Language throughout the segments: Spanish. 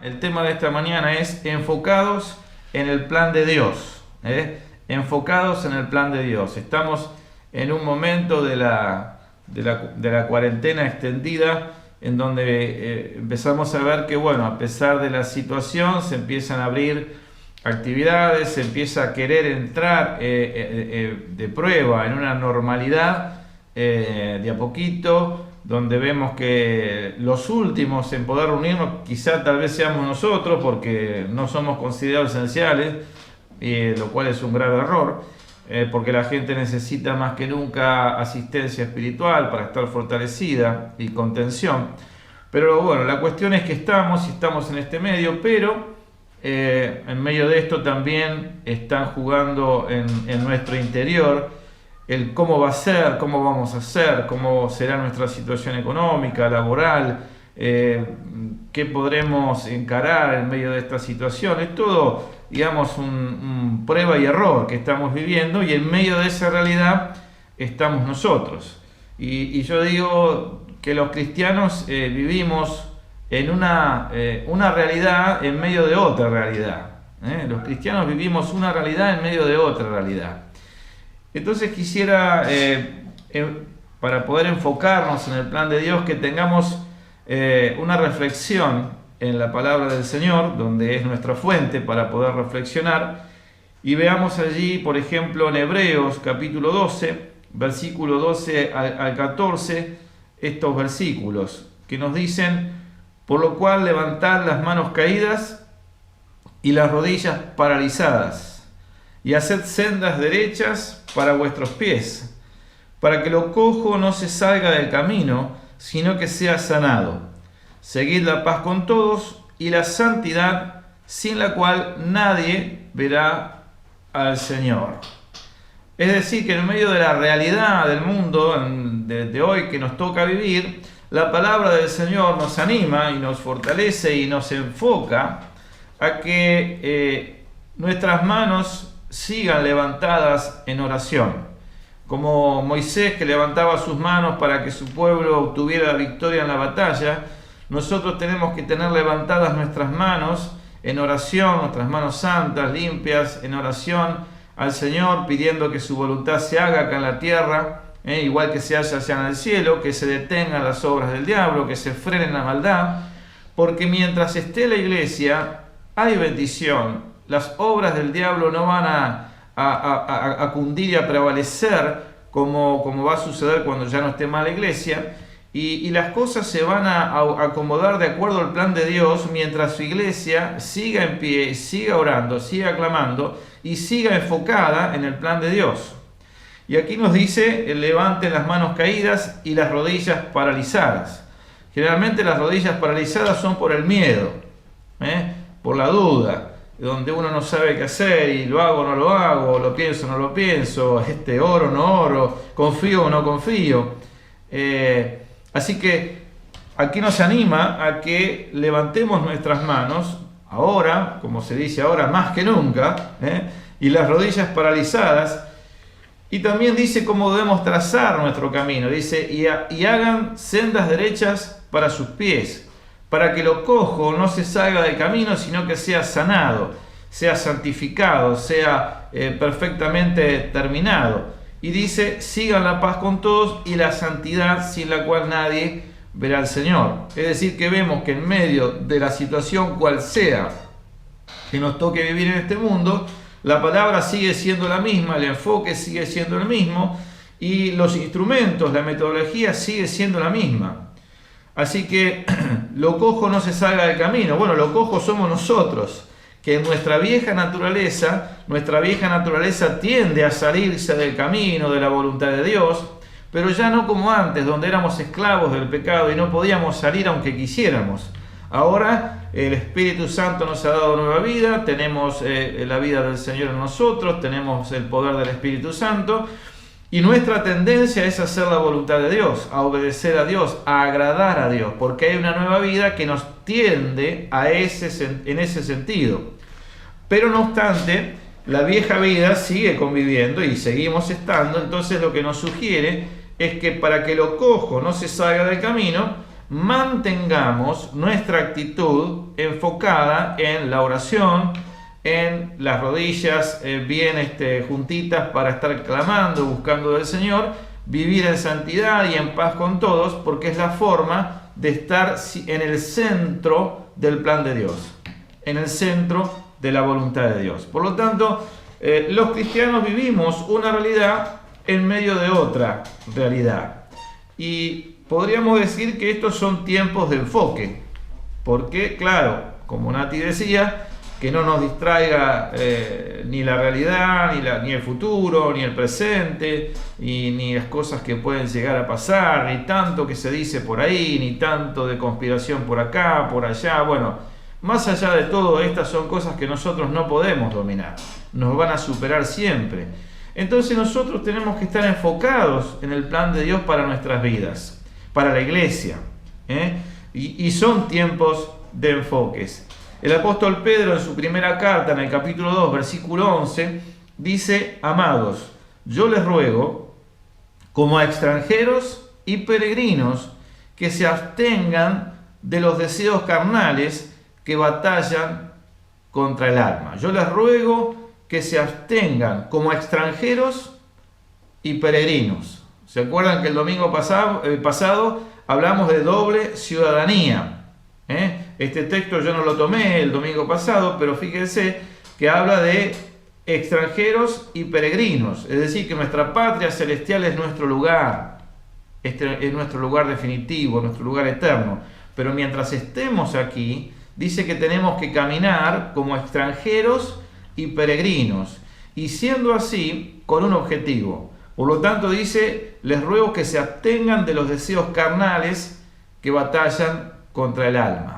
El tema de esta mañana es enfocados en el plan de Dios. Enfocados en el plan de Dios. Estamos en un momento de la cuarentena extendida en donde empezamos a ver que, bueno, a pesar de la situación, se empiezan a abrir actividades, se empieza a querer entrar de prueba en una normalidad de a poquito, donde vemos que los últimos en poder reunirnos quizá tal vez seamos nosotros porque no somos considerados esenciales, lo cual es un grave error, porque la gente necesita más que nunca asistencia espiritual para estar fortalecida y contención. Pero bueno, la cuestión es que estamos en este medio, pero en medio de esto también están jugando en nuestro interior el cómo va a ser, cómo vamos a hacer, cómo será nuestra situación económica, laboral, qué podremos encarar en medio de esta situación. Es todo, digamos, un prueba y error que estamos viviendo, y en medio de esa realidad estamos nosotros. Y yo digo que los cristianos vivimos en una realidad en medio de otra realidad. Los cristianos vivimos una realidad en medio de otra realidad. Entonces quisiera, para poder enfocarnos en el plan de Dios, que tengamos una reflexión en la palabra del Señor, donde es nuestra fuente para poder reflexionar, y veamos allí, por ejemplo, en Hebreos capítulo 12, versículo 12 al 14, estos versículos que nos dicen: por lo cual levantad las manos caídas y las rodillas paralizadas, y haced sendas derechas para vuestros pies, para que lo cojo no se salga del camino, sino que sea sanado. Seguid la paz con todos y la santidad, sin la cual nadie verá al Señor. Es decir, que en medio de la realidad del mundo de hoy que nos toca vivir, la palabra del Señor nos anima y nos fortalece y nos enfoca a que nuestras manos sigan levantadas en oración. Como Moisés, que levantaba sus manos para que su pueblo obtuviera la victoria en la batalla, nosotros tenemos que tener levantadas nuestras manos en oración, nuestras manos santas, limpias, en oración al Señor, pidiendo que su voluntad se haga acá en la tierra, igual que se hace allá en el cielo, que se detengan las obras del diablo, que se frenen la maldad, porque mientras esté la iglesia hay bendición. Las obras del diablo no van a cundir y a prevalecer como va a suceder cuando ya no esté más la iglesia, y las cosas se van a acomodar de acuerdo al plan de Dios mientras su iglesia siga en pie, siga orando, siga clamando y siga enfocada en el plan de Dios. Y aquí nos dice: levanten las manos caídas y las rodillas paralizadas. Generalmente las rodillas paralizadas son por el miedo, por la duda, donde uno no sabe qué hacer, y lo hago o no lo hago, lo pienso o no lo pienso, oro o no oro, confío o no confío. Así que aquí nos anima a que levantemos nuestras manos ahora, como se dice ahora más que nunca, y las rodillas paralizadas. Y también dice cómo debemos trazar nuestro camino. Dice: y hagan sendas derechas para sus pies, para que lo cojo no se salga del camino, sino que sea sanado, sea santificado, sea perfectamente terminado. Y dice: sigan la paz con todos y la santidad, sin la cual nadie verá al Señor. Es decir, que vemos que en medio de la situación cual sea que nos toque vivir en este mundo, la palabra sigue siendo la misma, el enfoque sigue siendo el mismo, y los instrumentos, la metodología sigue siendo la misma. Así que lo cojo no se salga del camino. Bueno, lo cojo somos nosotros, que nuestra vieja naturaleza tiende a salirse del camino de la voluntad de Dios, pero ya no como antes, donde éramos esclavos del pecado y no podíamos salir aunque quisiéramos. Ahora el Espíritu Santo nos ha dado nueva vida, tenemos la vida del Señor en nosotros, tenemos el poder del Espíritu Santo, y nuestra tendencia es hacer la voluntad de Dios, a obedecer a Dios, a agradar a Dios, porque hay una nueva vida que nos tiende en ese sentido. Pero no obstante, la vieja vida sigue conviviendo y seguimos estando. Entonces lo que nos sugiere es que para que lo cojo no se salga del camino, mantengamos nuestra actitud enfocada en la oración, en las rodillas bien juntitas para estar clamando, buscando del Señor, vivir en santidad y en paz con todos, porque es la forma de estar en el centro del plan de Dios, en el centro de la voluntad de Dios. Por lo tanto, los cristianos vivimos una realidad en medio de otra realidad. Y podríamos decir que estos son tiempos de enfoque, porque, claro, como Nati decía, que no nos distraiga ni la realidad, ni el futuro, ni el presente, ni las cosas que pueden llegar a pasar, ni tanto que se dice por ahí, ni tanto de conspiración por acá, por allá. Bueno, más allá de todo, estas son cosas que nosotros no podemos dominar, nos van a superar siempre. Entonces nosotros tenemos que estar enfocados en el plan de Dios para nuestras vidas, para la iglesia, y son tiempos de enfoques. El apóstol Pedro en su primera carta, en el capítulo 2, versículo 11, dice: amados, yo les ruego, como a extranjeros y peregrinos, que se abstengan de los deseos carnales que batallan contra el alma. Yo les ruego que se abstengan como extranjeros y peregrinos. ¿Se acuerdan que el domingo pasado hablamos de doble ciudadanía? Este texto yo no lo tomé el domingo pasado, pero fíjense que habla de extranjeros y peregrinos. Es decir, que nuestra patria celestial es nuestro lugar, es nuestro lugar definitivo, nuestro lugar eterno. Pero mientras estemos aquí, dice que tenemos que caminar como extranjeros y peregrinos, y siendo así, con un objetivo. Por lo tanto dice: les ruego que se abstengan de los deseos carnales que batallan contra el alma.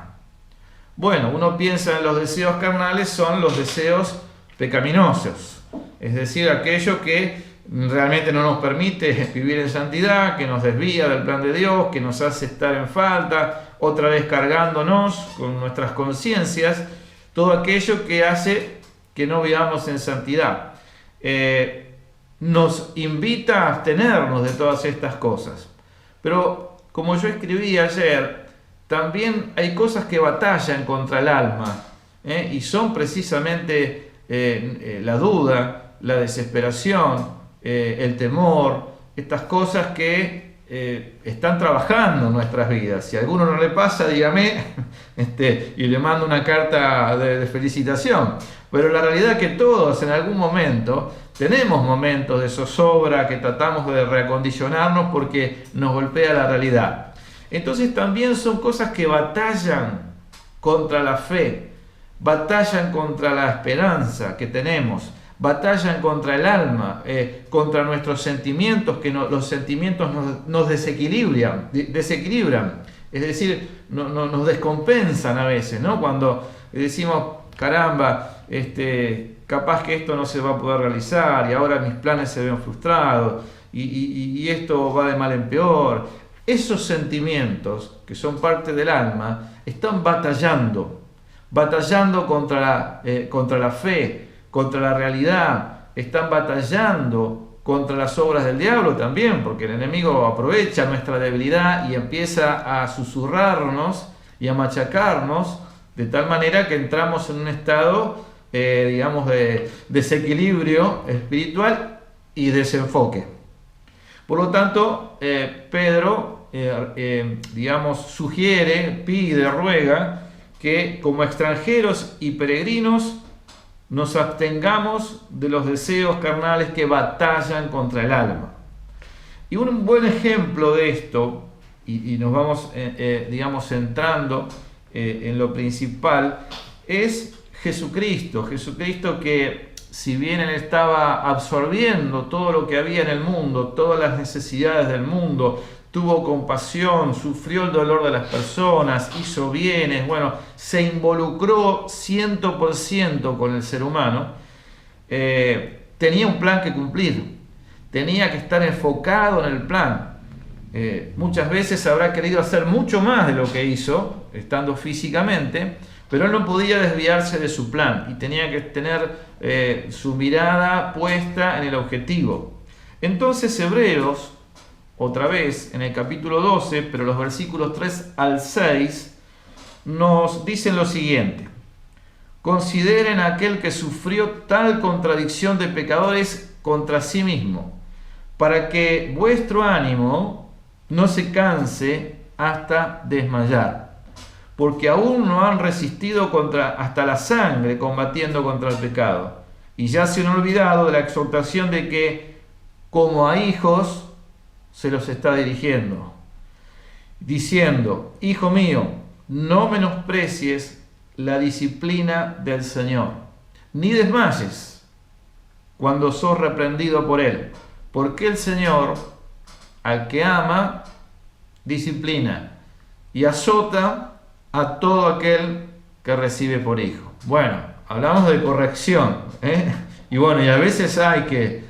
Bueno, uno piensa en los deseos carnales, son los deseos pecaminosos, es decir, aquello que realmente no nos permite vivir en santidad, que nos desvía del plan de Dios, que nos hace estar en falta, otra vez cargándonos con nuestras conciencias, todo aquello que hace que no vivamos en santidad. Nos invita a abstenernos de todas estas cosas. Pero, como yo escribí ayer, también hay cosas que batallan contra el alma, y son precisamente la duda, la desesperación, el temor, estas cosas que están trabajando en nuestras vidas. Si a alguno no le pasa, dígame, y le mando una carta de felicitación. Pero la realidad es que todos en algún momento tenemos momentos de zozobra, que tratamos de reacondicionarnos porque nos golpea la realidad. Entonces también son cosas que batallan contra la fe, batallan contra la esperanza que tenemos, batallan contra el alma, contra nuestros sentimientos, que los sentimientos nos desequilibran, es decir, nos descompensan a veces, ¿no? Cuando decimos: caramba, capaz que esto no se va a poder realizar, y ahora mis planes se ven frustrados, y esto va de mal en peor. Esos sentimientos, que son parte del alma, están batallando contra la fe, contra la realidad, están batallando contra las obras del diablo también, porque el enemigo aprovecha nuestra debilidad y empieza a susurrarnos y a machacarnos, de tal manera que entramos en un estado, de desequilibrio espiritual y desenfoque. Por lo tanto, Pedro, sugiere, pide, ruega que como extranjeros y peregrinos nos abstengamos de los deseos carnales que batallan contra el alma. Y un buen ejemplo de esto, y nos vamos, centrando en lo principal, es Jesucristo. Jesucristo, que si bien Él estaba absorbiendo todo lo que había en el mundo, todas las necesidades del mundo, tuvo compasión, sufrió el dolor de las personas, hizo bienes, se involucró 100% con el ser humano, tenía un plan que cumplir, tenía que estar enfocado en el plan. Muchas veces habrá querido hacer mucho más de lo que hizo, estando físicamente, pero él no podía desviarse de su plan y tenía que tener su mirada puesta en el objetivo. Entonces Hebreos otra vez en el capítulo 12, pero los versículos 3 al 6 nos dicen lo siguiente: consideren a aquel que sufrió tal contradicción de pecadores contra sí mismo, para que vuestro ánimo no se canse hasta desmayar, porque aún no han resistido hasta la sangre combatiendo contra el pecado, y ya se han olvidado de la exhortación de que, como a hijos, se los está dirigiendo, diciendo: hijo mío, no menosprecies la disciplina del Señor, ni desmayes cuando sos reprendido por Él, porque el Señor, al que ama, disciplina y azota a todo aquel que recibe por hijo. Bueno, hablamos de corrección, y bueno, y a veces hay que,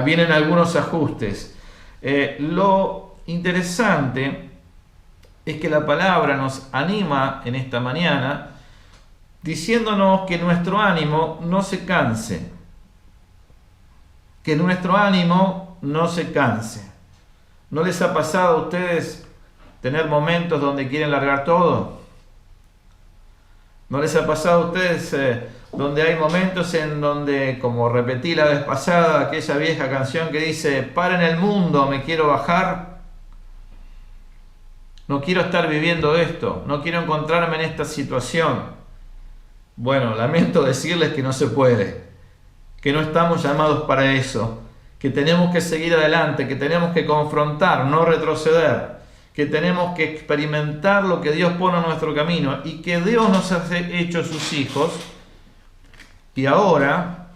vienen algunos ajustes. Lo interesante es que la palabra nos anima en esta mañana diciéndonos que nuestro ánimo no se canse, que nuestro ánimo no se canse. ¿No les ha pasado a ustedes tener momentos donde quieren largar todo? ¿No les ha pasado a ustedes donde hay momentos en donde, como repetí la vez pasada, aquella vieja canción que dice: paren el mundo, me quiero bajar? No quiero estar viviendo esto, no quiero encontrarme en esta situación. Bueno, lamento decirles que no se puede, que no estamos llamados para eso, que tenemos que seguir adelante, que tenemos que confrontar, no retroceder, que tenemos que experimentar lo que Dios pone en nuestro camino y que Dios nos ha hecho sus hijos y ahora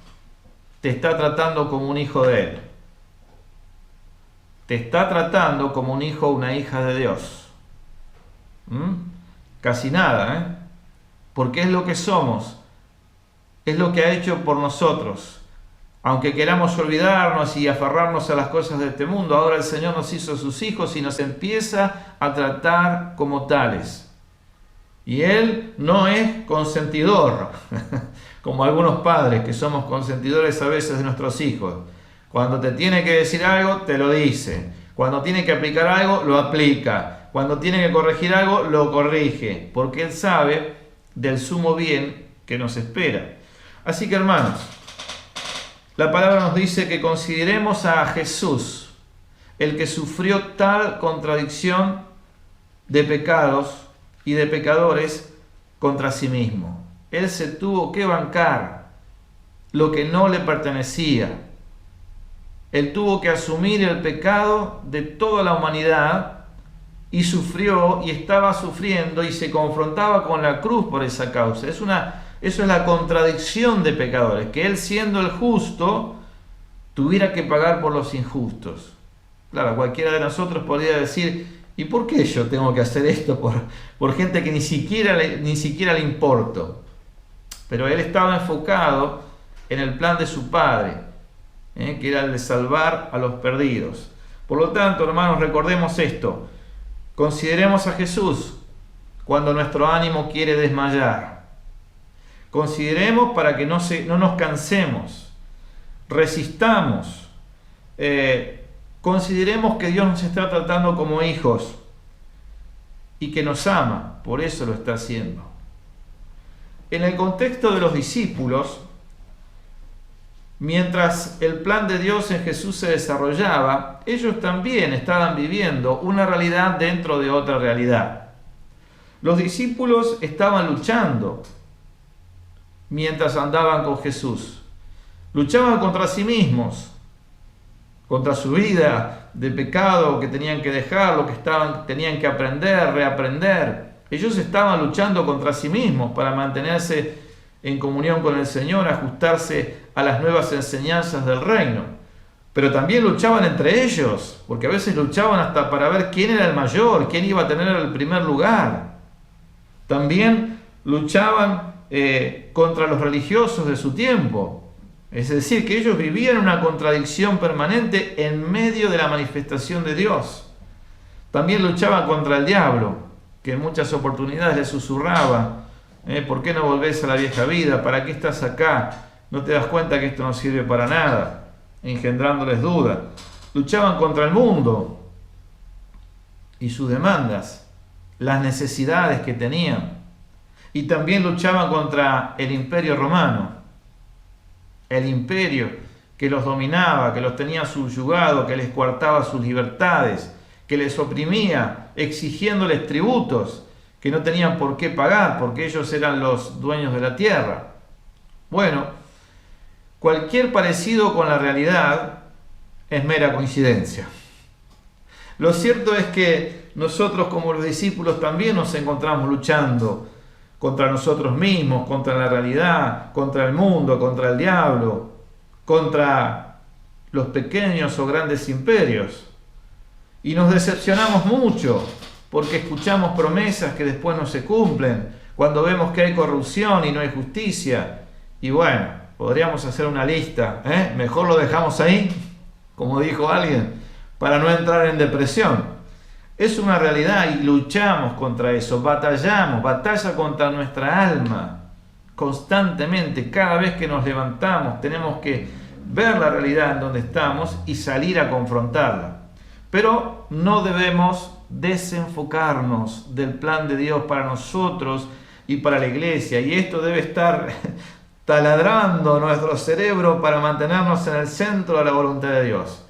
te está tratando como un hijo de Él. Te está tratando como un hijo o una hija de Dios. Casi nada, porque es lo que somos, es lo que ha hecho por nosotros. Aunque queramos olvidarnos y aferrarnos a las cosas de este mundo, ahora el Señor nos hizo sus hijos y nos empieza a tratar como tales. Y Él no es consentidor, como algunos padres que somos consentidores a veces de nuestros hijos. Cuando te tiene que decir algo, te lo dice. Cuando tiene que aplicar algo, lo aplica. Cuando tiene que corregir algo, lo corrige. Porque Él sabe del sumo bien que nos espera. Así que, hermanos, la palabra nos dice que consideremos a Jesús, el que sufrió tal contradicción de pecados y de pecadores contra sí mismo. Él se tuvo que bancar lo que no le pertenecía. Él tuvo que asumir el pecado de toda la humanidad y sufrió y estaba sufriendo y se confrontaba con la cruz por esa causa. Eso es la contradicción de pecadores, que Él, siendo el justo, tuviera que pagar por los injustos. Claro, cualquiera de nosotros podría decir: ¿y por qué yo tengo que hacer esto por gente que ni siquiera le importo? Pero Él estaba enfocado en el plan de su Padre, que era el de salvar a los perdidos. Por lo tanto, hermanos, recordemos esto. Consideremos a Jesús cuando nuestro ánimo quiere desmayar. Consideremos para que no nos cansemos. Resistamos. Consideremos que Dios nos está tratando como hijos y que nos ama. Por eso lo está haciendo. En el contexto de los discípulos, mientras el plan de Dios en Jesús se desarrollaba, ellos también estaban viviendo una realidad dentro de otra realidad. Los discípulos estaban luchando mientras andaban con Jesús. Luchaban contra sí mismos, contra su vida de pecado que tenían que dejar, lo que tenían que aprender, reaprender. Ellos estaban luchando contra sí mismos para mantenerse en comunión con el Señor, ajustarse a las nuevas enseñanzas del reino. Pero también luchaban entre ellos, porque a veces luchaban hasta para ver quién era el mayor, quién iba a tener el primer lugar. También luchaban contra los religiosos de su tiempo. Es decir, que ellos vivían una contradicción permanente en medio de la manifestación de Dios. También luchaban contra el diablo, que en muchas oportunidades les susurraba: ¿por qué no volvés a la vieja vida? ¿Para qué estás acá? ¿No te das cuenta que esto no sirve para nada? Engendrándoles duda. Luchaban contra el mundo, y sus demandas, las necesidades que tenían. Y también luchaban contra el imperio romano, el imperio que los dominaba, que los tenía subyugados, que les coartaba sus libertades, que les oprimía, exigiéndoles tributos que no tenían por qué pagar, porque ellos eran los dueños de la tierra. Bueno, cualquier parecido con la realidad es mera coincidencia. Lo cierto es que nosotros como los discípulos también nos encontramos luchando contra nosotros mismos, contra la realidad, contra el mundo, contra el diablo, contra los pequeños o grandes imperios. Y nos decepcionamos mucho porque escuchamos promesas que después no se cumplen, cuando vemos que hay corrupción y no hay justicia. Y bueno, podríamos hacer una lista, mejor lo dejamos ahí, como dijo alguien, para no entrar en depresión. Es una realidad y luchamos contra eso, batallamos, batalla contra nuestra alma. Constantemente, cada vez que nos levantamos, tenemos que ver la realidad en donde estamos y salir a confrontarla. Pero no debemos desenfocarnos del plan de Dios para nosotros y para la iglesia. Y esto debe estar taladrando nuestro cerebro para mantenernos en el centro de la voluntad de Dios.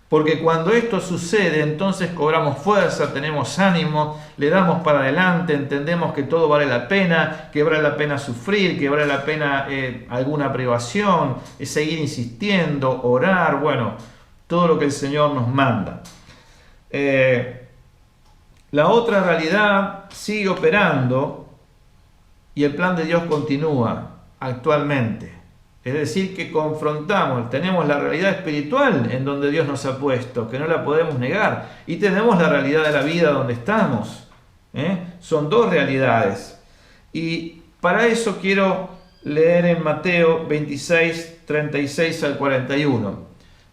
Porque cuando esto sucede, entonces cobramos fuerza, tenemos ánimo, le damos para adelante, entendemos que todo vale la pena, que vale la pena sufrir, que vale la pena alguna privación, seguir insistiendo, orar, bueno, todo lo que el Señor nos manda. La otra realidad sigue operando y el plan de Dios continúa actualmente. Es decir, que confrontamos, tenemos la realidad espiritual en donde Dios nos ha puesto, que no la podemos negar, y tenemos la realidad de la vida donde estamos. Son dos realidades. Y para eso quiero leer en Mateo 26, 36 al 41.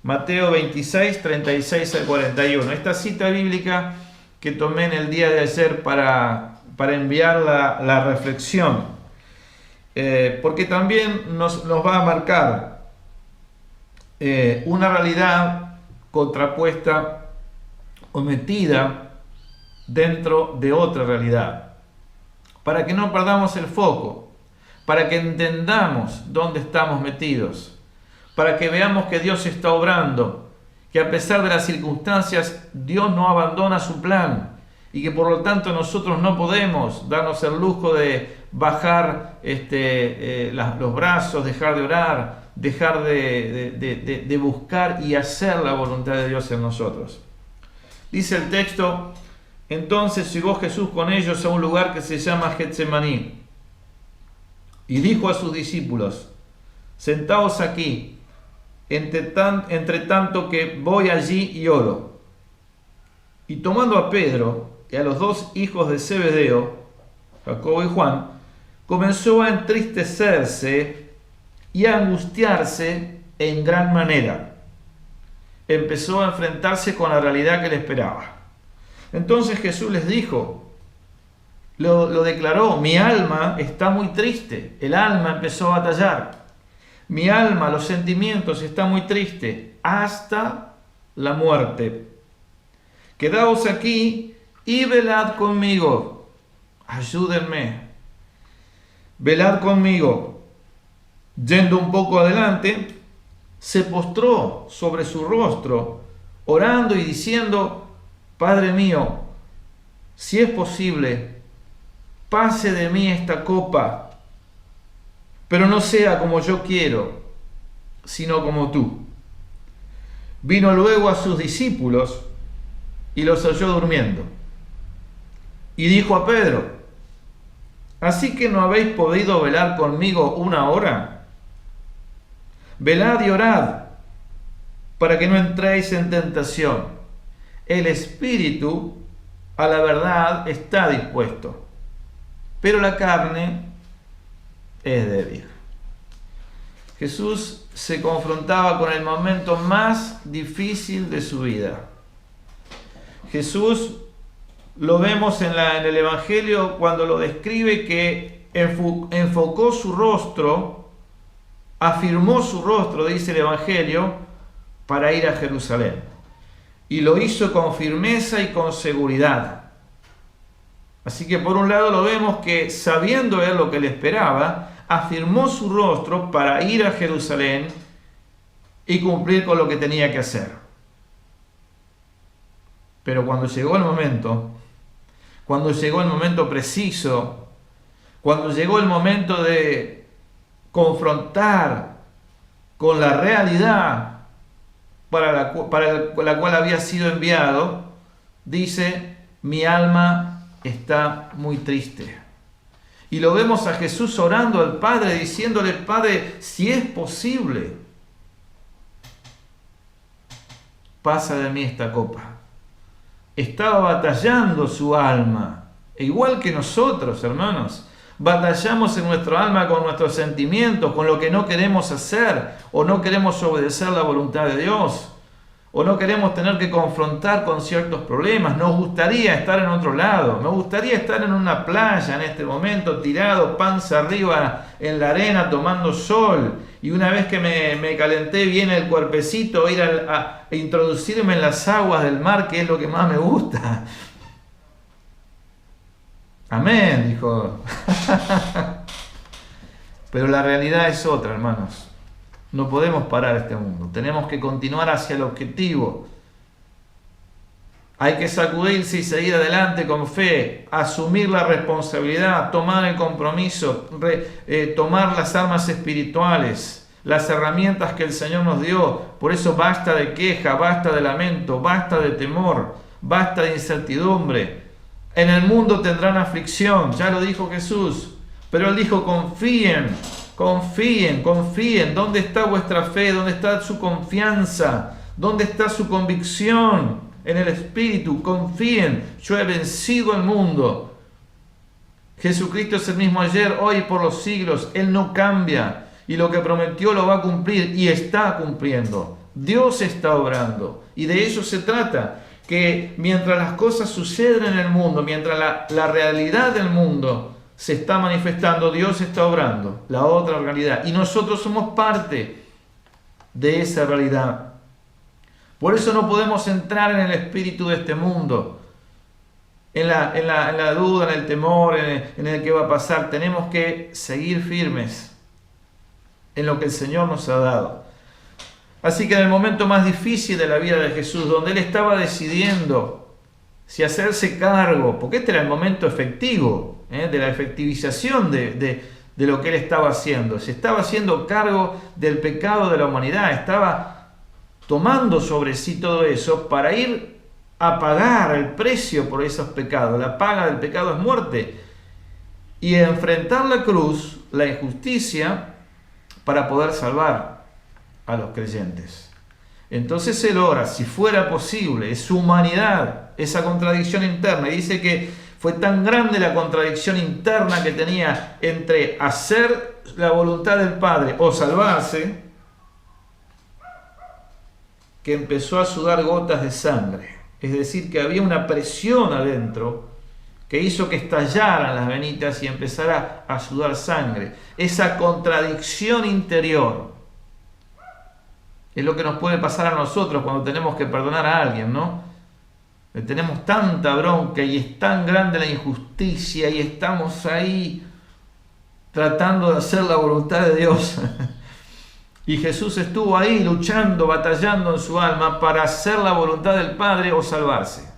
Mateo 26, 36 al 41. Esta cita bíblica que tomé en el día de ayer para enviar la reflexión. Porque también nos va a marcar una realidad contrapuesta o metida dentro de otra realidad, para que no perdamos el foco, para que entendamos dónde estamos metidos, para que veamos que Dios está obrando, que a pesar de las circunstancias Dios no abandona su plan y que por lo tanto nosotros no podemos darnos el lujo de bajar los brazos, dejar de orar, dejar de buscar y hacer la voluntad de Dios en nosotros. Dice el texto: entonces llegó Jesús con ellos a un lugar que se llama Getsemaní y dijo a sus discípulos: sentaos aquí, entre tanto que voy allí y oro. Y tomando a Pedro y a los dos hijos de Zebedeo, Jacobo y Juan, comenzó a entristecerse y a angustiarse en gran manera. Empezó a enfrentarse con la realidad que le esperaba. Entonces Jesús les dijo, lo declaró: mi alma está muy triste. El alma empezó a batallar. Mi alma, los sentimientos, está muy triste hasta la muerte. Quedaos aquí y velad conmigo. Ayúdenme. Velad conmigo. Yendo un poco adelante, se postró sobre su rostro, orando y diciendo: Padre mío, si es posible, pase de mí esta copa, pero no sea como yo quiero, sino como tú. Vino luego a sus discípulos y los halló durmiendo. Y dijo a Pedro: ¿así que no habéis podido velar conmigo una hora? Velad y orad, para que no entréis en tentación. El espíritu, a la verdad, está dispuesto, pero la carne es débil. Jesús se confrontaba con el momento más difícil de su vida. Jesús lo vemos en el Evangelio cuando lo describe, que enfocó su rostro, afirmó su rostro, dice el Evangelio, para ir a Jerusalén. y lo hizo con firmeza y con seguridad. Así que por un lado lo vemos que, sabiendo él lo que le esperaba, afirmó su rostro para ir a Jerusalén y cumplir con lo que tenía que hacer. Pero cuando llegó el momento preciso, cuando llegó el momento de confrontar con la realidad para la cual había sido enviado, dice: mi alma está muy triste. Y lo vemos a Jesús orando al Padre, diciéndole: Padre, si es posible, pasa de mí esta copa. Estaba batallando su alma, e igual que nosotros, hermanos, batallamos en nuestro alma con nuestros sentimientos, con lo que no queremos hacer, o no queremos obedecer la voluntad de Dios, o no queremos tener que confrontar con ciertos problemas. Nos gustaría estar en otro lado, nos gustaría estar en una playa en este momento, tirado panza arriba en la arena tomando sol, y una vez que me calenté bien el cuerpecito, ir a introducirme en las aguas del mar, que es lo que más me gusta. Amén, dijo. Pero la realidad es otra, hermanos. No podemos parar este mundo. Tenemos que continuar hacia el objetivo. Hay que sacudirse y seguir adelante con fe, asumir la responsabilidad, tomar el compromiso, tomar las armas espirituales, las herramientas que el Señor nos dio. Por eso basta de queja, basta de lamento, basta de temor, basta de incertidumbre. En el mundo tendrán aflicción, ya lo dijo Jesús, pero Él dijo: confíen, confíen, confíen. ¿Dónde está vuestra fe? ¿Dónde está su confianza? ¿Dónde está su convicción en el Espíritu? Confíen, yo he vencido al mundo. Jesucristo es el mismo ayer, hoy y por los siglos. Él no cambia, y lo que prometió lo va a cumplir, y está cumpliendo. Dios está obrando, y de eso se trata. Que mientras las cosas suceden en el mundo, mientras la realidad del mundo se está manifestando, Dios está obrando la otra realidad, y nosotros somos parte de esa realidad. Por eso no podemos entrar en el espíritu de este mundo, en la duda, en el temor, en el que va a pasar. Tenemos que seguir firmes en lo que el Señor nos ha dado. Así que en el momento más difícil de la vida de Jesús, donde Él estaba decidiendo si hacerse cargo, porque este era el momento efectivo, de la efectivización de lo que Él estaba haciendo. Se estaba haciendo cargo del pecado de la humanidad, estaba tomando sobre sí todo eso para ir a pagar el precio por esos pecados. La paga del pecado es muerte. Y enfrentar la cruz, la injusticia, para poder salvar a los creyentes. Entonces Él ora, si fuera posible, es su humanidad, esa contradicción interna, y dice que fue tan grande la contradicción interna que tenía entre hacer la voluntad del Padre o salvarse, que empezó a sudar gotas de sangre. Es decir, que había una presión adentro que hizo que estallaran las venitas y empezara a sudar sangre. Esa contradicción interior es lo que nos puede pasar a nosotros cuando tenemos que perdonar a alguien, ¿no? Tenemos tanta bronca y es tan grande la injusticia y estamos ahí tratando de hacer la voluntad de Dios. Y Jesús estuvo ahí luchando, batallando en su alma para hacer la voluntad del Padre o salvarse.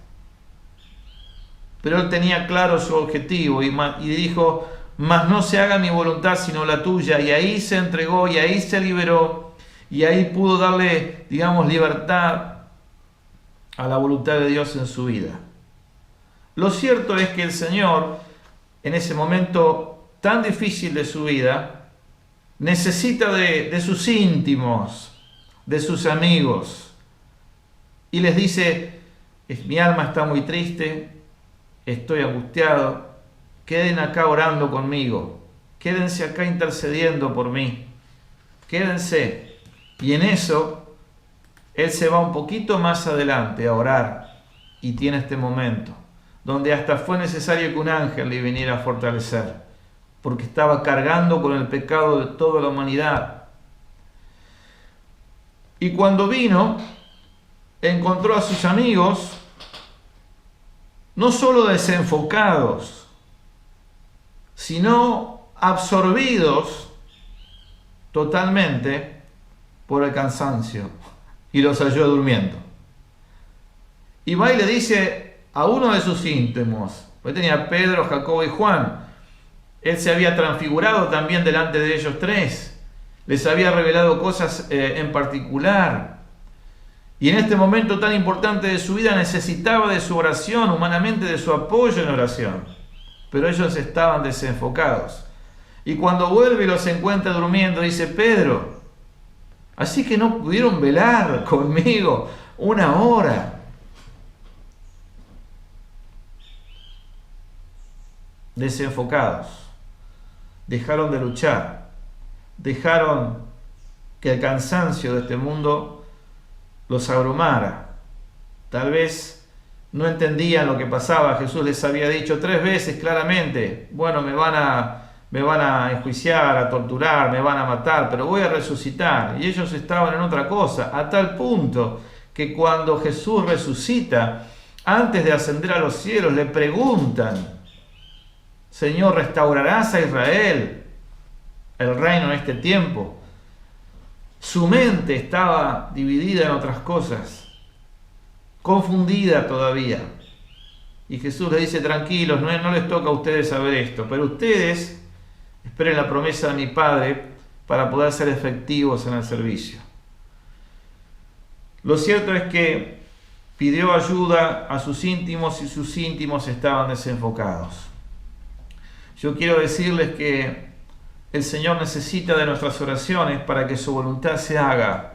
Pero Él tenía claro su objetivo y dijo: mas no se haga mi voluntad sino la tuya. Y ahí se entregó y ahí se liberó. Y ahí pudo darle, libertad a la voluntad de Dios en su vida. Lo cierto es que el Señor, en ese momento tan difícil de su vida, necesita de sus íntimos, de sus amigos. Y les dice: mi alma está muy triste, estoy angustiado, queden acá orando conmigo, quédense acá intercediendo por mí, quédense. Y en eso, Él se va un poquito más adelante a orar y tiene este momento, donde hasta fue necesario que un ángel le viniera a fortalecer, porque estaba cargando con el pecado de toda la humanidad. Y cuando vino, encontró a sus amigos no solo desenfocados, sino absorbidos totalmente por el cansancio, y los halló durmiendo. Y va y le dice a uno de sus íntimos, pues tenía Pedro, Jacobo y Juan, él se había transfigurado también delante de ellos tres, les había revelado cosas en particular, y en este momento tan importante de su vida necesitaba de su oración, humanamente de su apoyo en oración, pero ellos estaban desenfocados. Y cuando vuelve y los encuentra durmiendo, dice: Pedro, así que no pudieron velar conmigo 1 hora. Desenfocados, dejaron de luchar, dejaron que el cansancio de este mundo los abrumara. Tal vez no entendían lo que pasaba. Jesús les había dicho 3 veces claramente: bueno, me van a enjuiciar, a torturar, me van a matar, pero voy a resucitar. Y ellos estaban en otra cosa, a tal punto que cuando Jesús resucita, antes de ascender a los cielos, le preguntan: Señor, ¿restaurarás a Israel el reino en este tiempo? Su mente estaba dividida en otras cosas, confundida todavía. Y Jesús le dice: tranquilos, no les toca a ustedes saber esto, pero ustedes esperen la promesa de mi Padre para poder ser efectivos en el servicio. Lo cierto es que pidió ayuda a sus íntimos y sus íntimos estaban desenfocados. Yo quiero decirles que el Señor necesita de nuestras oraciones para que su voluntad se haga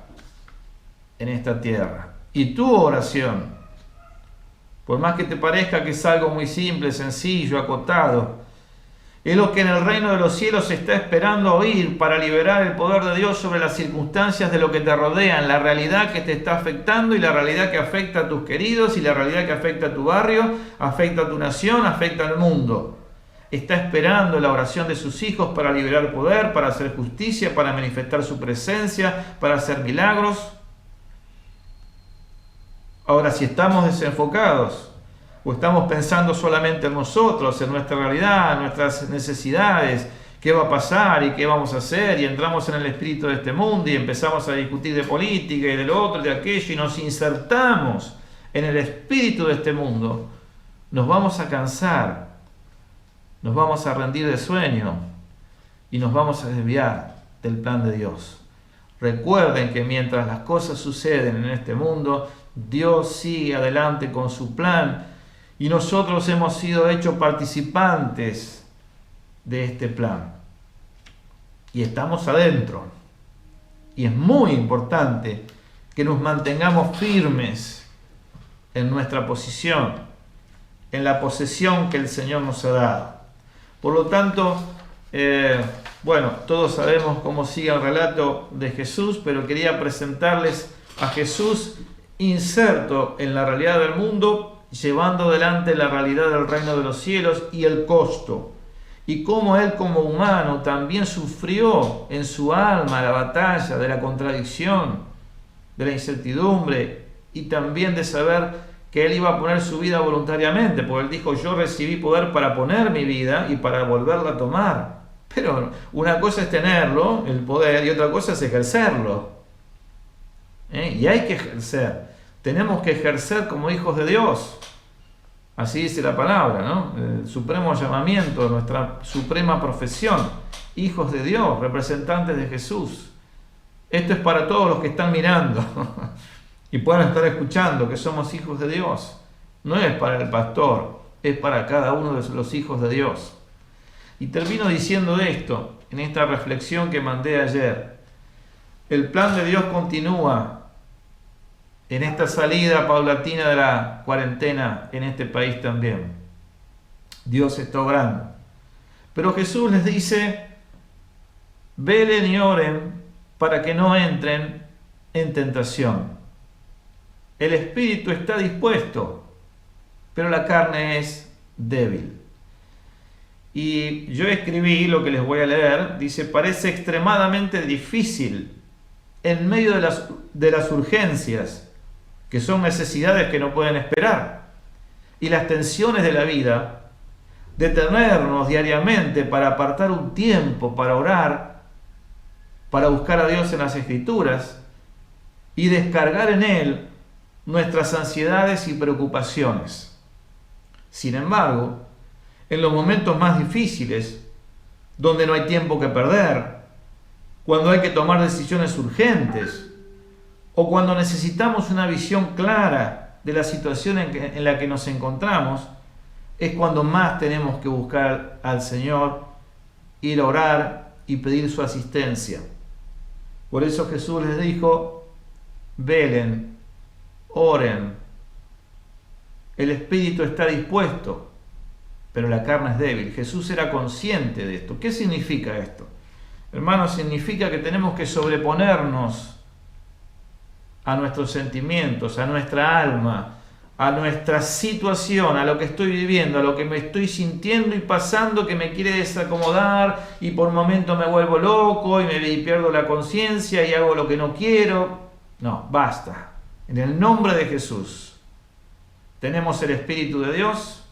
en esta tierra. Y tu oración, por más que te parezca que es algo muy simple, sencillo, acotado, es lo que en el reino de los cielos se está esperando oír para liberar el poder de Dios sobre las circunstancias de lo que te rodean, la realidad que te está afectando y la realidad que afecta a tus queridos y la realidad que afecta a tu barrio, afecta a tu nación, afecta al mundo. Está esperando la oración de sus hijos para liberar poder, para hacer justicia, para manifestar su presencia, para hacer milagros. Ahora, si estamos desenfocados o estamos pensando solamente en nosotros, en nuestra realidad, en nuestras necesidades, qué va a pasar y qué vamos a hacer, y entramos en el espíritu de este mundo y empezamos a discutir de política y de lo otro y de aquello y nos insertamos en el espíritu de este mundo, nos vamos a cansar, nos vamos a rendir de sueño y nos vamos a desviar del plan de Dios. Recuerden que mientras las cosas suceden en este mundo, Dios sigue adelante con su plan y nosotros hemos sido hechos participantes de este plan. Y estamos adentro. Y es muy importante que nos mantengamos firmes en nuestra posición, en la posesión que el Señor nos ha dado. Por lo tanto, todos sabemos cómo sigue el relato de Jesús, pero quería presentarles a Jesús inserto en la realidad del mundo, llevando adelante la realidad del reino de los cielos y el costo, y cómo Él como humano también sufrió en su alma la batalla de la contradicción, de la incertidumbre, y también de saber que Él iba a poner su vida voluntariamente, porque Él dijo: yo recibí poder para poner mi vida y para volverla a tomar. Pero una cosa es tenerlo, el poder, y otra cosa es ejercerlo. Y hay que ejercer. Tenemos que ejercer como hijos de Dios. Así dice la palabra, ¿no? El supremo llamamiento, nuestra suprema profesión. Hijos de Dios, representantes de Jesús. Esto es para todos los que están mirando y puedan estar escuchando que somos hijos de Dios. No es para el pastor, es para cada uno de los hijos de Dios. Y termino diciendo esto, en esta reflexión que mandé ayer. El plan de Dios continúa en esta salida paulatina de la cuarentena en este país también. Dios está obrando. Pero Jesús les dice: velen y oren para que no entren en tentación. El espíritu está dispuesto, pero la carne es débil. Y yo escribí lo que les voy a leer. Dice: parece extremadamente difícil, en medio de las urgencias, que son necesidades que no pueden esperar, y las tensiones de la vida, detenernos diariamente para apartar un tiempo para orar, para buscar a Dios en las Escrituras y descargar en Él nuestras ansiedades y preocupaciones. Sin embargo, en los momentos más difíciles, donde no hay tiempo que perder, cuando hay que tomar decisiones urgentes, o cuando necesitamos una visión clara de la situación en la que nos encontramos, es cuando más tenemos que buscar al Señor, ir a orar y pedir su asistencia. Por eso Jesús les dijo: velen, oren. El espíritu está dispuesto, pero la carne es débil. Jesús era consciente de esto. ¿Qué significa esto? Hermanos, significa que tenemos que sobreponernos a nuestros sentimientos, a nuestra alma, a nuestra situación, a lo que estoy viviendo, a lo que me estoy sintiendo y pasando, que me quiere desacomodar y por momentos me vuelvo loco y pierdo la conciencia y hago lo que no quiero. No, basta. En el nombre de Jesús tenemos el Espíritu de Dios,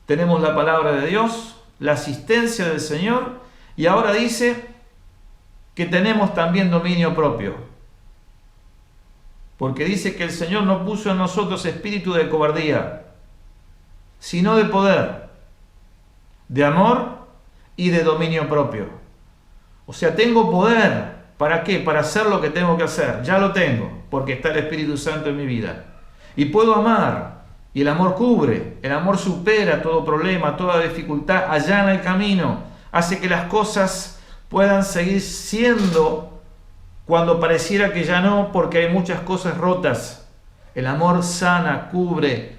tenemos la palabra de Dios, la asistencia del Señor, y ahora dice que tenemos también dominio propio. Porque dice que el Señor no puso en nosotros espíritu de cobardía, sino de poder, de amor y de dominio propio. O sea, tengo poder. ¿Para qué? Para hacer lo que tengo que hacer. Ya lo tengo, porque está el Espíritu Santo en mi vida. Y puedo amar. Y el amor cubre, el amor supera todo problema, toda dificultad, allana el camino, hace que las cosas puedan seguir siendo cuando pareciera que ya no, porque hay muchas cosas rotas. El amor sana, cubre,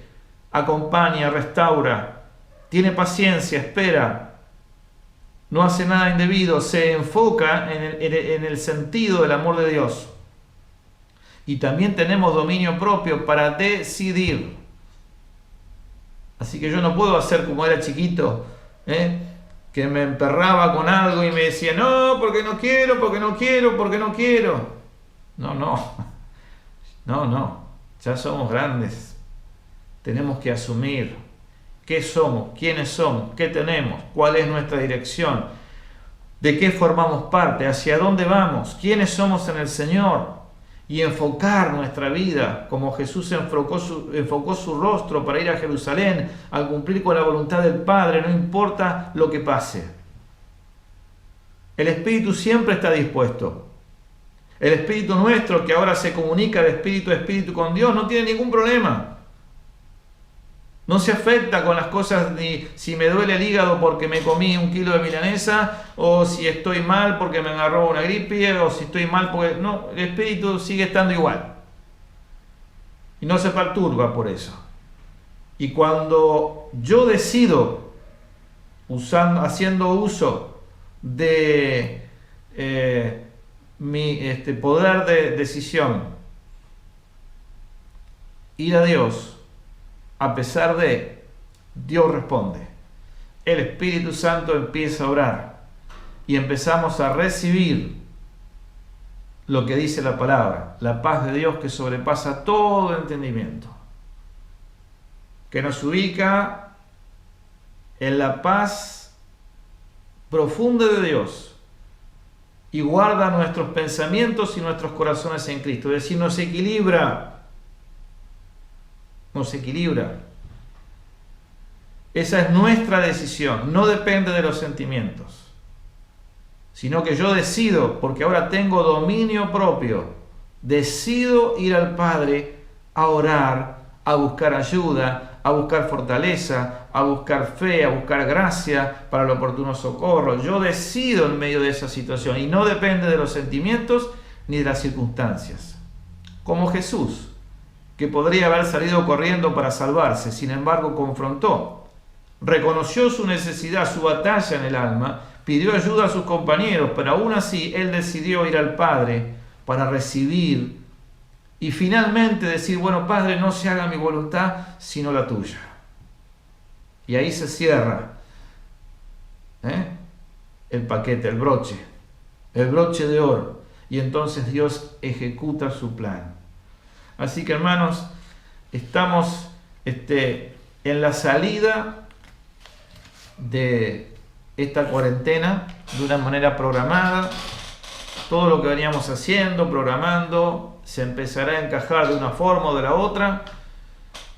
acompaña, restaura, tiene paciencia, espera, no hace nada indebido, se enfoca en el sentido del amor de Dios. Y también tenemos dominio propio para decidir. Así que yo no puedo hacer como era chiquito, que me emperraba con algo y me decía: no, porque no quiero, porque no quiero, porque no quiero. No, ya somos grandes. Tenemos que asumir qué somos, quiénes somos, qué tenemos, cuál es nuestra dirección, de qué formamos parte, hacia dónde vamos, quiénes somos en el Señor, y enfocar nuestra vida como Jesús enfocó su rostro para ir a Jerusalén, al cumplir con la voluntad del Padre, no importa lo que pase. El Espíritu siempre está dispuesto. El Espíritu nuestro, que ahora se comunica de espíritu a espíritu con Dios, no tiene ningún problema. No se afecta con las cosas, ni si me duele el hígado porque me comí 1 kilo de milanesa, o si estoy mal porque me agarró una gripe, o si estoy mal porque... No, el espíritu sigue estando igual. Y no se perturba por eso. Y cuando yo decido, haciendo uso de mi poder de decisión, ir a Dios, a pesar de, Dios responde. El Espíritu Santo empieza a orar y empezamos a recibir lo que dice la palabra, la paz de Dios que sobrepasa todo entendimiento, que nos ubica en la paz profunda de Dios y guarda nuestros pensamientos y nuestros corazones en Cristo. Es decir, nos equilibra. Esa es nuestra decisión, no depende de los sentimientos, sino que yo decido, porque ahora tengo dominio propio, decido ir al Padre a orar, a buscar ayuda, a buscar fortaleza, a buscar fe, a buscar gracia para el oportuno socorro. Yo decido en medio de esa situación y no depende de los sentimientos ni de las circunstancias. Como Jesús, que podría haber salido corriendo para salvarse, sin embargo confrontó, reconoció su necesidad, su batalla en el alma, pidió ayuda a sus compañeros, pero aún así él decidió ir al Padre para recibir y finalmente decir: bueno, Padre, no se haga mi voluntad sino la tuya. Y ahí se cierra el paquete, el broche de oro, y entonces Dios ejecuta su plan. Así que, hermanos, estamos en la salida de esta cuarentena de una manera programada. Todo lo que veníamos haciendo, programando, se empezará a encajar de una forma o de la otra.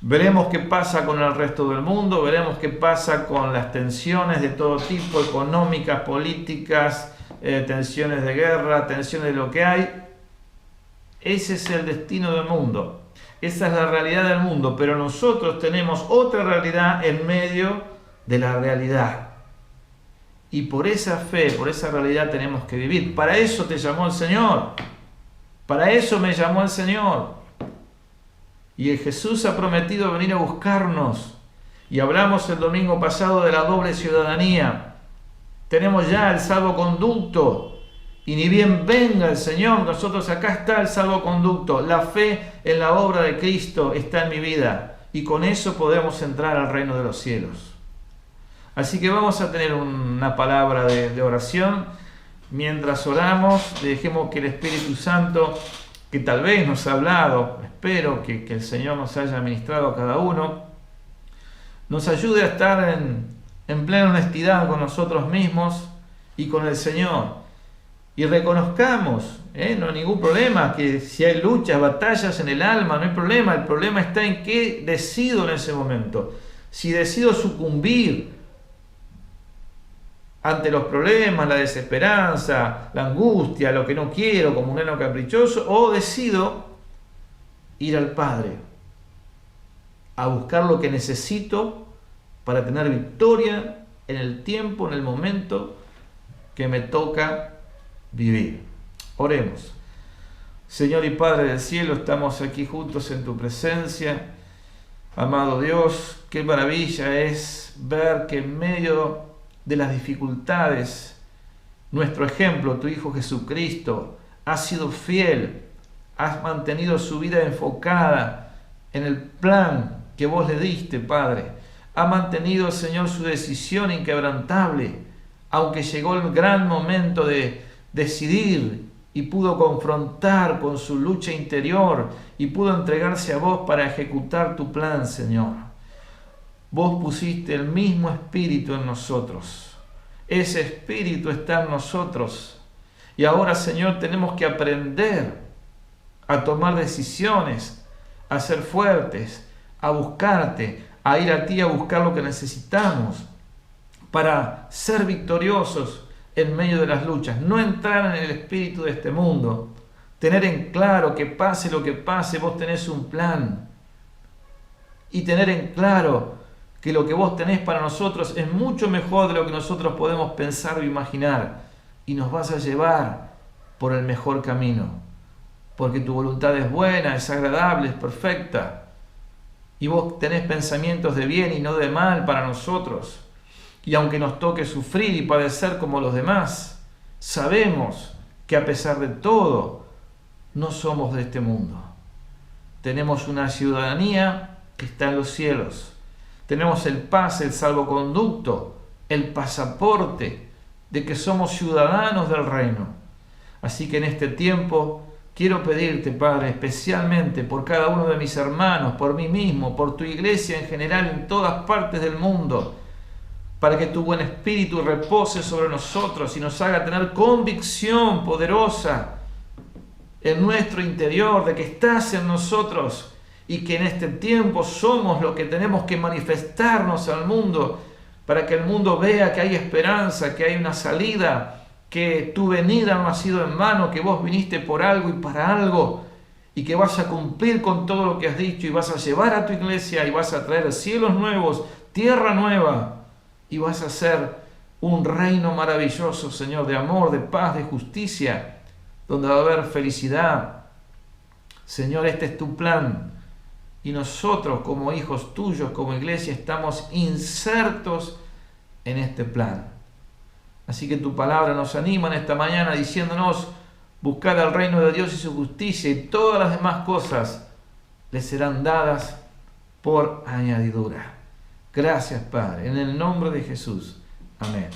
Veremos qué pasa con el resto del mundo, veremos qué pasa con las tensiones de todo tipo, económicas, políticas, tensiones de guerra, tensiones de lo que hay. Ese es el destino del mundo, esa es la realidad del mundo, pero nosotros tenemos otra realidad en medio de la realidad. Y por esa fe, por esa realidad tenemos que vivir. Para eso te llamó el Señor, para eso me llamó el Señor. Y Jesús ha prometido venir a buscarnos. Y hablamos el domingo pasado de la doble ciudadanía. Tenemos ya el salvoconducto. Y ni bien venga el Señor, nosotros acá está el salvoconducto. La fe en la obra de Cristo está en mi vida. Y con eso podemos entrar al reino de los cielos. Así que vamos a tener una palabra de oración. Mientras oramos, dejemos que el Espíritu Santo, que tal vez nos ha hablado, espero que el Señor nos haya ministrado a cada uno, nos ayude a estar en plena honestidad con nosotros mismos y con el Señor. Y reconozcamos, no hay ningún problema, que si hay luchas, batallas en el alma, no hay problema. El problema está en qué decido en ese momento. Si decido sucumbir ante los problemas, la desesperanza, la angustia, lo que no quiero, como un neno caprichoso, o decido ir al Padre a buscar lo que necesito para tener victoria en el tiempo, en el momento que me toca vivir. Oremos. Señor y Padre del cielo, estamos aquí juntos en tu presencia. Amado Dios, qué maravilla es ver que en medio de las dificultades, nuestro ejemplo, tu Hijo Jesucristo, ha sido fiel, has mantenido su vida enfocada en el plan que vos le diste, Padre. Ha mantenido, Señor, su decisión inquebrantable, aunque llegó el gran momento de decidir y pudo confrontar con su lucha interior y pudo entregarse a vos para ejecutar tu plan, Señor. Vos pusiste el mismo espíritu en nosotros. Ese espíritu está en nosotros. Y ahora, Señor, tenemos que aprender a tomar decisiones, a ser fuertes, a buscarte, a ir a ti a buscar lo que necesitamos para ser victoriosos en medio de las luchas. No entrar en el espíritu de este mundo. Tener en claro que pase lo que pase, vos tenés un plan. Y tener en claro que lo que vos tenés para nosotros es mucho mejor de lo que nosotros podemos pensar o imaginar, y nos vas a llevar por el mejor camino, porque tu voluntad es buena, es agradable, es perfecta, y vos tenés pensamientos de bien y no de mal para nosotros. Y aunque nos toque sufrir y padecer como los demás, sabemos que a pesar de todo, no somos de este mundo. Tenemos una ciudadanía que está en los cielos. Tenemos el pase, el salvoconducto, el pasaporte de que somos ciudadanos del reino. Así que en este tiempo quiero pedirte, Padre, especialmente por cada uno de mis hermanos, por mí mismo, por tu iglesia en general en todas partes del mundo, para que tu buen espíritu repose sobre nosotros y nos haga tener convicción poderosa en nuestro interior de que estás en nosotros, y que en este tiempo somos lo que tenemos que manifestarnos al mundo, para que el mundo vea que hay esperanza, que hay una salida, que tu venida no ha sido en vano, que vos viniste por algo y para algo, y que vas a cumplir con todo lo que has dicho, y vas a llevar a tu iglesia, y vas a traer cielos nuevos, tierra nueva, y vas a ser un reino maravilloso, Señor, de amor, de paz, de justicia, donde va a haber felicidad. Señor, este es tu plan. Y nosotros como hijos tuyos, como iglesia, estamos insertos en este plan. Así que tu palabra nos anima en esta mañana diciéndonos: buscad al reino de Dios y su justicia, y todas las demás cosas les serán dadas por añadidura. Gracias, Padre, en el nombre de Jesús. Amén.